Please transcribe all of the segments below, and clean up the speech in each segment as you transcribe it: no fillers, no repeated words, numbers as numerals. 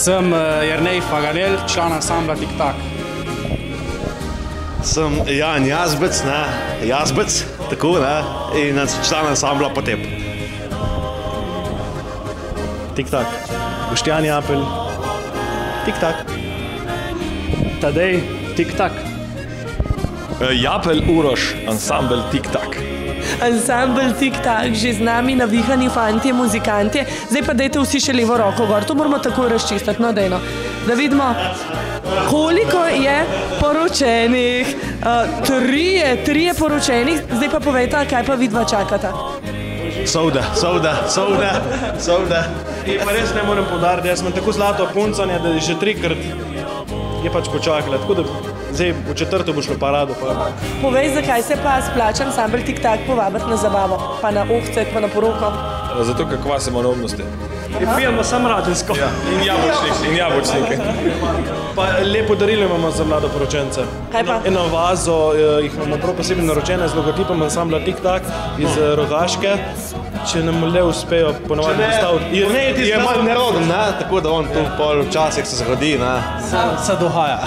Sem Jernej Faganel, član ansambla Tik Tak. Sem Jan Jazbec, Jazbec, tako, in član ansambla Potep. Tik Tak. Boštjan Japelj, Tik Tak. Tadej, Tik Tak. Japelj Uroš, ansambel Tik Tak. Ansambel Tik Tak, že z nami navihani fantje, muzikantje. Zdaj pa dajte vsi še levo roko gor, to moramo takoj razčistiti, no dejno. Da vidimo, koliko je poročenih. Trije poročenih, zdaj pa povejte, kaj pa vidva čakata. Sovda. In pa res ne moram poudariti, jaz sem tako zlato puncanje, da je že 3-krat je pač počakala, tako da zdaj v četrto bo šlo parado. Povej, zakaj se pa splača ansambel Tik Tak povabiti na zabavo, pa na ohcet, pa na poroko? Zato, ker kvasimo neumnosti. Pijemo sam radensko. Ja, in jabolčnike. Pa lepo darilo imamo za mlado poročence. Kaj pa? Eno vazo, jih imamo prav posebej naročene z logotipom ansambla Tik Tak iz Rogaške. Če nam le uspejo ponovadi postaviti. Je malo neroden, tako da on tu pol včasih se zgodi. Se dogaja.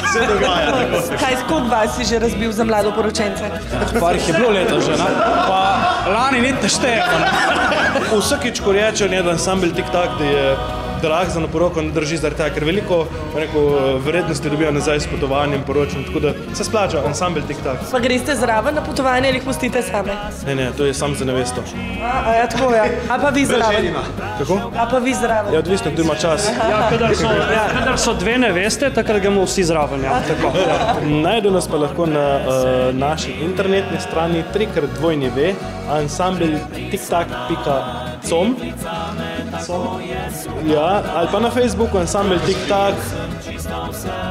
Kaj, koliko vas si že razbil za mlado poročence? Parih je bilo letos že, pa lani niti štejemo. Vsakič, ko rečejo, da ansambel Tik Tak, da je drag za na poroko, ne drži zaradi tega, ker veliko vrednosti dobijo nazaj s potovanjem, poročanjem, tako da se splača ansambel Tik Tak. Pa greste zraven na potovanje ali jih pustite same? Ne, to je sam za nevesto. Ja, tako ja. A pa vi zraven? Kako? A pa vi zraven? Ja, odvisno, kdo ima čas. Ja, kadar so dve neveste, takrat gremo vsi zraven, ja. Tako. Najde nas pa lahko na naši internetni strani www, ansambeltiktak.com. Ja, ali pa na Facebooku ansambel Tik Tak,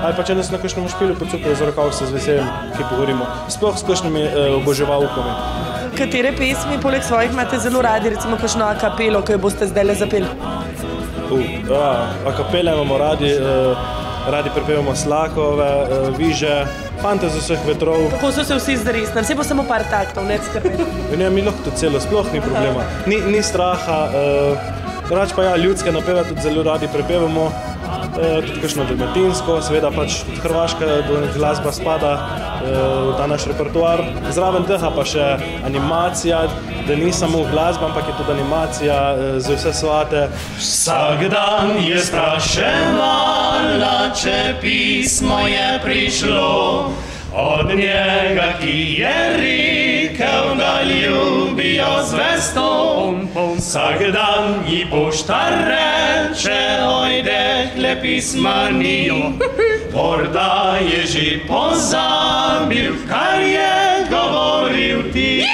ali pa če nas na kakšnem špilu pocukajo za rokav, se z veseljem, ki pogovorimo. Sploh s kakšnimi oboževalkami. Katere pesmi poleg svojih imate zelo radi, recimo kakšno a kapelo, ki jo boste zdajle zapeli? A kapele imamo radi, radi prepevamo Slakove, Viže, Fante z vseh vetrov. Kako so se vsi zresnili, vse bo samo par taktov, ne skrbeti. Ne, mi lahko to celo, sploh ni problema. Ni straha, rač pa ja, ljudske napeve tudi zelo radi prepevamo, tudi kakšno dalmatinsko, seveda pač tudi hrvaška glasba spada v ta naš repertoar. Zraven tega pa še animacija, da ni samo glasba, ampak je tudi animacija za vse svate. Vsak dan je spraševala, če pismo je prišlo od njega, ki je rekel, da ljubijo zvesto. Vsak dan ji poštar reče, oj, dekle, pisma ni. Morda je že pozabil, kar je govoril ti.